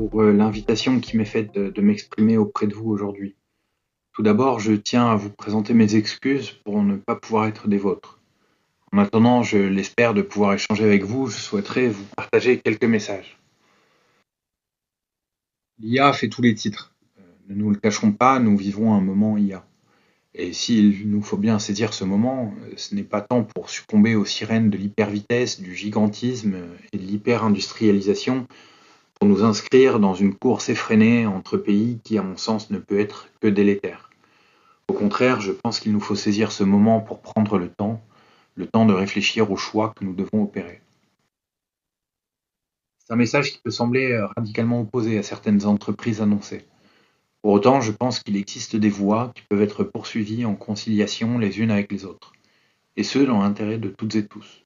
pour l'invitation qui m'est faite de m'exprimer auprès de vous aujourd'hui. Tout d'abord, je tiens à vous présenter mes excuses pour ne pas pouvoir être des vôtres. En attendant, je l'espère, de pouvoir échanger avec vous, je souhaiterais vous partager quelques messages. L'IA fait tous les titres. Ne nous le cachons pas, nous vivons un moment IA. Et s'il nous faut bien saisir ce moment, ce n'est pas tant pour succomber aux sirènes de l'hypervitesse, du gigantisme et de l'hyper-industrialisation, pour nous inscrire dans une course effrénée entre pays qui, à mon sens, ne peut être que délétère. Au contraire, je pense qu'il nous faut saisir ce moment pour prendre le temps de réfléchir aux choix que nous devons opérer. C'est un message qui peut sembler radicalement opposé à certaines entreprises annoncées. Pour autant, je pense qu'il existe des voies qui peuvent être poursuivies en conciliation les unes avec les autres, et ce, dans l'intérêt de toutes et tous.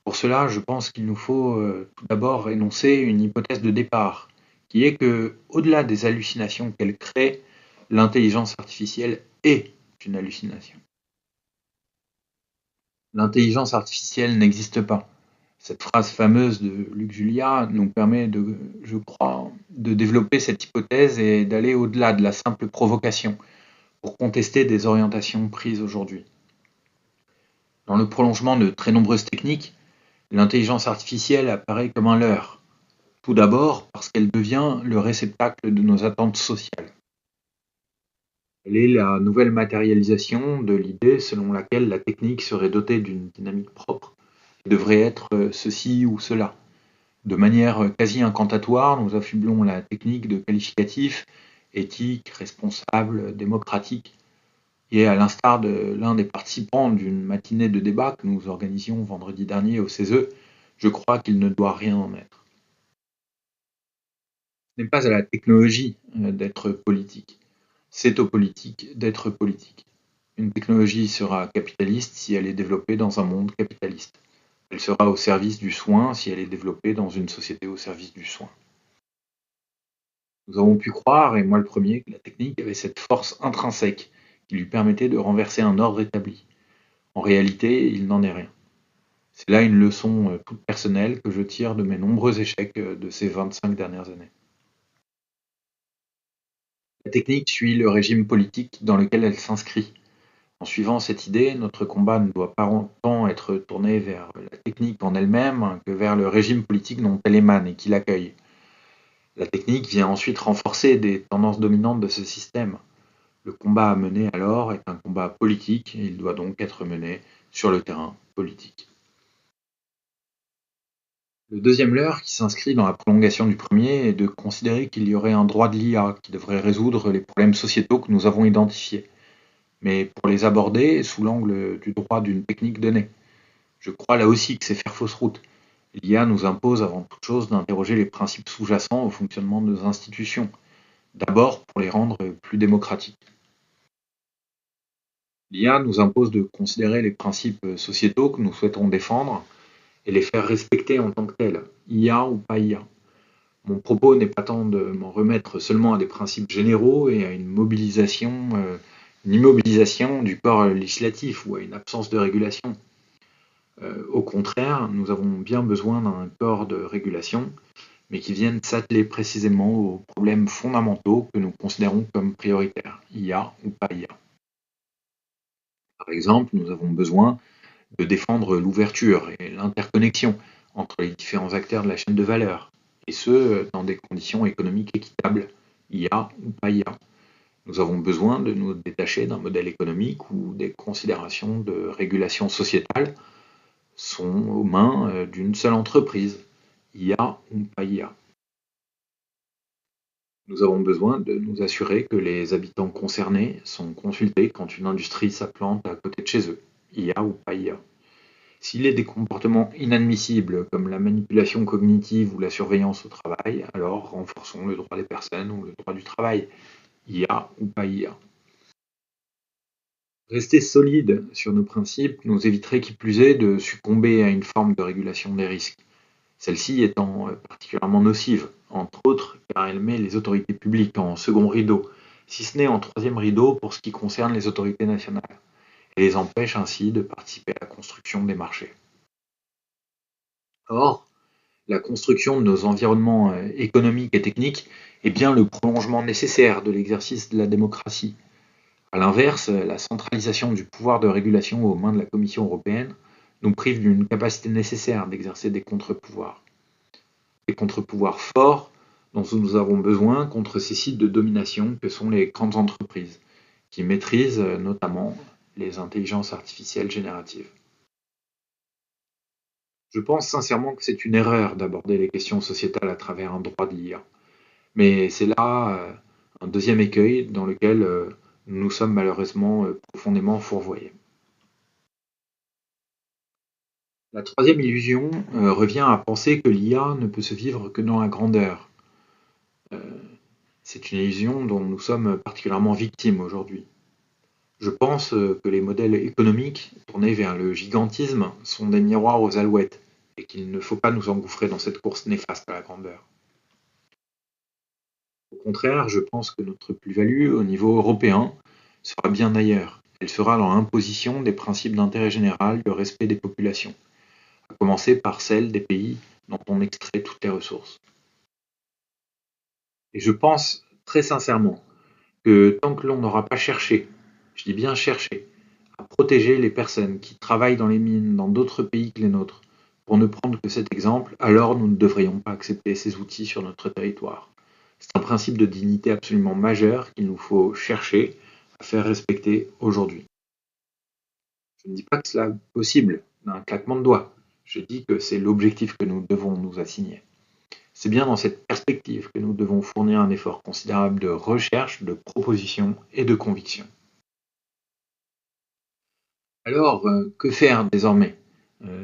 Pour cela, je pense qu'il nous faut tout d'abord énoncer une hypothèse de départ, qui est que, au-delà des hallucinations qu'elle crée, l'intelligence artificielle est une hallucination. L'intelligence artificielle n'existe pas. Cette phrase fameuse de Luc Julia nous permet je crois, de développer cette hypothèse et d'aller au-delà de la simple provocation pour contester des orientations prises aujourd'hui. Dans le prolongement de très nombreuses techniques, l'intelligence artificielle apparaît comme un leurre. Tout d'abord parce qu'elle devient le réceptacle de nos attentes sociales. Elle est la nouvelle matérialisation de l'idée selon laquelle la technique serait dotée d'une dynamique propre et devrait être ceci ou cela. De manière quasi incantatoire, nous affublons la technique de qualificatifs éthiques, responsables, démocratiques. Et à l'instar de l'un des participants d'une matinée de débat que nous organisions vendredi dernier au CESE, je crois qu'il ne doit rien en être. Ce n'est pas à la technologie d'être politique, c'est aux politiques d'être politiques. Une technologie sera capitaliste si elle est développée dans un monde capitaliste. Elle sera au service du soin si elle est développée dans une société au service du soin. Nous avons pu croire, et moi le premier, que la technique avait cette force intrinsèque qui lui permettait de renverser un ordre établi. En réalité, il n'en est rien. C'est là une leçon toute personnelle que je tire de mes nombreux échecs de ces 25 dernières années. La technique suit le régime politique dans lequel elle s'inscrit. En suivant cette idée, notre combat ne doit pas tant être tourné vers la technique en elle-même que vers le régime politique dont elle émane et qui l'accueille. La technique vient ensuite renforcer des tendances dominantes de ce système. Le combat à mener alors est un combat politique et il doit donc être mené sur le terrain politique. Le deuxième leurre, qui s'inscrit dans la prolongation du premier, est de considérer qu'il y aurait un droit de l'IA qui devrait résoudre les problèmes sociétaux que nous avons identifiés, mais pour les aborder sous l'angle du droit d'une technique donnée. Je crois là aussi que c'est faire fausse route. L'IA nous impose avant toute chose d'interroger les principes sous-jacents au fonctionnement de nos institutions, d'abord pour les rendre plus démocratiques. L'IA nous impose de considérer les principes sociétaux que nous souhaitons défendre et les faire respecter en tant que tels, IA ou pas IA. Mon propos n'est pas tant de m'en remettre seulement à des principes généraux et à une immobilisation du corps législatif ou à une absence de régulation. Au contraire, nous avons bien besoin d'un corps de régulation, mais qui vienne s'atteler précisément aux problèmes fondamentaux que nous considérons comme prioritaires, IA ou pas IA. Par exemple, nous avons besoin de défendre l'ouverture et l'interconnexion entre les différents acteurs de la chaîne de valeur, et ce, dans des conditions économiques équitables, IA ou pas IA. Nous avons besoin de nous détacher d'un modèle économique où des considérations de régulation sociétale sont aux mains d'une seule entreprise, IA ou pas IA. Nous avons besoin de nous assurer que les habitants concernés sont consultés quand une industrie s'implante à côté de chez eux, IA ou pas IA. S'il est des comportements inadmissibles comme la manipulation cognitive ou la surveillance au travail, alors renforçons le droit des personnes ou le droit du travail, IA ou pas IA. Rester solide sur nos principes nous éviterait qui plus est de succomber à une forme de régulation des risques, celle-ci étant particulièrement nocive, entre autres car elle met les autorités publiques en second rideau, si ce n'est en troisième rideau pour ce qui concerne les autorités nationales, et les empêche ainsi de participer à la construction des marchés. Or, La construction de nos environnements économiques et techniques est bien le prolongement nécessaire de l'exercice de la démocratie. À l'inverse, la centralisation du pouvoir de régulation aux mains de la Commission européenne nous prive d'une capacité nécessaire d'exercer des contre-pouvoirs. Des contre-pouvoirs forts dont nous avons besoin contre ces sites de domination que sont les grandes entreprises, qui maîtrisent notamment les intelligences artificielles génératives. Je pense sincèrement que c'est une erreur d'aborder les questions sociétales à travers un droit de l'IA. Mais c'est là un deuxième écueil dans lequel nous sommes malheureusement profondément fourvoyés. La troisième illusion revient à penser que l'IA ne peut se vivre que dans la grandeur. C'est une illusion dont nous sommes particulièrement victimes aujourd'hui. Je pense que les modèles économiques tournés vers le gigantisme sont des miroirs aux alouettes et qu'il ne faut pas nous engouffrer dans cette course néfaste à la grandeur. Au contraire, je pense que notre plus-value au niveau européen sera bien ailleurs. Elle sera dans l'imposition des principes d'intérêt général, le respect des populations, à commencer par celle des pays dont on extrait toutes les ressources. Et je pense très sincèrement que tant que l'on n'aura pas cherché, je dis bien cherché, à protéger les personnes qui travaillent dans les mines dans d'autres pays que les nôtres, pour ne prendre que cet exemple, alors nous ne devrions pas accepter ces outils sur notre territoire. C'est un principe de dignité absolument majeur qu'il nous faut chercher à faire respecter aujourd'hui. Je ne dis pas que cela est possible d'un claquement de doigts. Je dis que c'est l'objectif que nous devons nous assigner. C'est bien dans cette perspective que nous devons fournir un effort considérable de recherche, de proposition et de conviction. Alors, que faire désormais,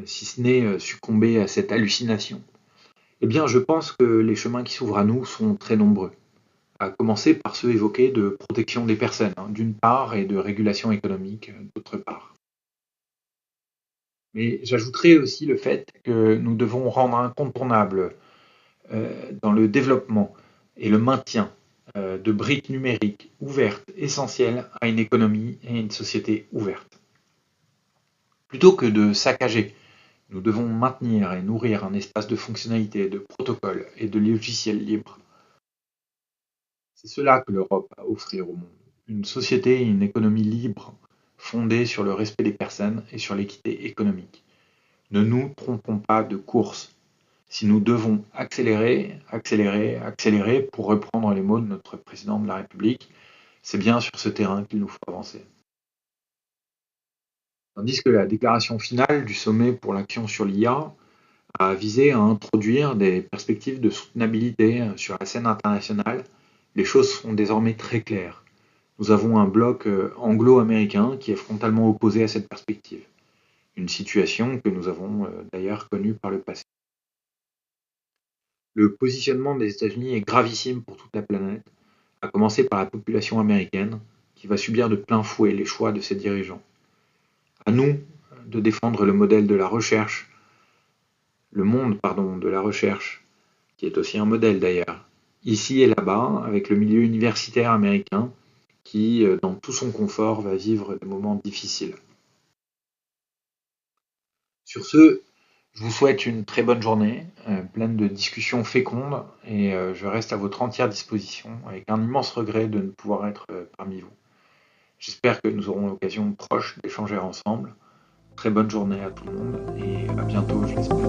si ce n'est succomber à cette hallucination? Eh bien, je pense que les chemins qui s'ouvrent à nous sont très nombreux, à commencer par ceux évoqués de protection des personnes, d'une part, et de régulation économique, d'autre part. Mais j'ajouterai aussi le fait que nous devons rendre incontournable dans le développement et le maintien de briques numériques ouvertes, essentielles à une économie et une société ouverte. Plutôt que de saccager, nous devons maintenir et nourrir un espace de fonctionnalité, de protocoles et de logiciels libres. C'est cela que l'Europe a à offrir au monde. Une société et une économie libres, fondées sur le respect des personnes et sur l'équité économique. Ne nous trompons pas de course. Si nous devons accélérer, accélérer, accélérer, pour reprendre les mots de notre président de la République, c'est bien sur ce terrain qu'il nous faut avancer. Tandis que la déclaration finale du sommet pour l'action sur l'IA a visé à introduire des perspectives de soutenabilité sur la scène internationale, les choses sont désormais très claires. Nous avons un bloc anglo-américain qui est frontalement opposé à cette perspective, une situation que nous avons d'ailleurs connue par le passé. Le positionnement des États-Unis est gravissime pour toute la planète, à commencer par la population américaine, qui va subir de plein fouet les choix de ses dirigeants. À nous de défendre le modèle de la recherche, le monde de la recherche, qui est aussi un modèle d'ailleurs, ici et là-bas, avec le milieu universitaire américain, qui, dans tout son confort, va vivre des moments difficiles. Sur ce, je vous souhaite une très bonne journée, pleine de discussions fécondes, et je reste à votre entière disposition, avec un immense regret de ne pouvoir être parmi vous. J'espère que nous aurons l'occasion proche d'échanger ensemble. Très bonne journée à tout le monde, et à bientôt, je l'espère.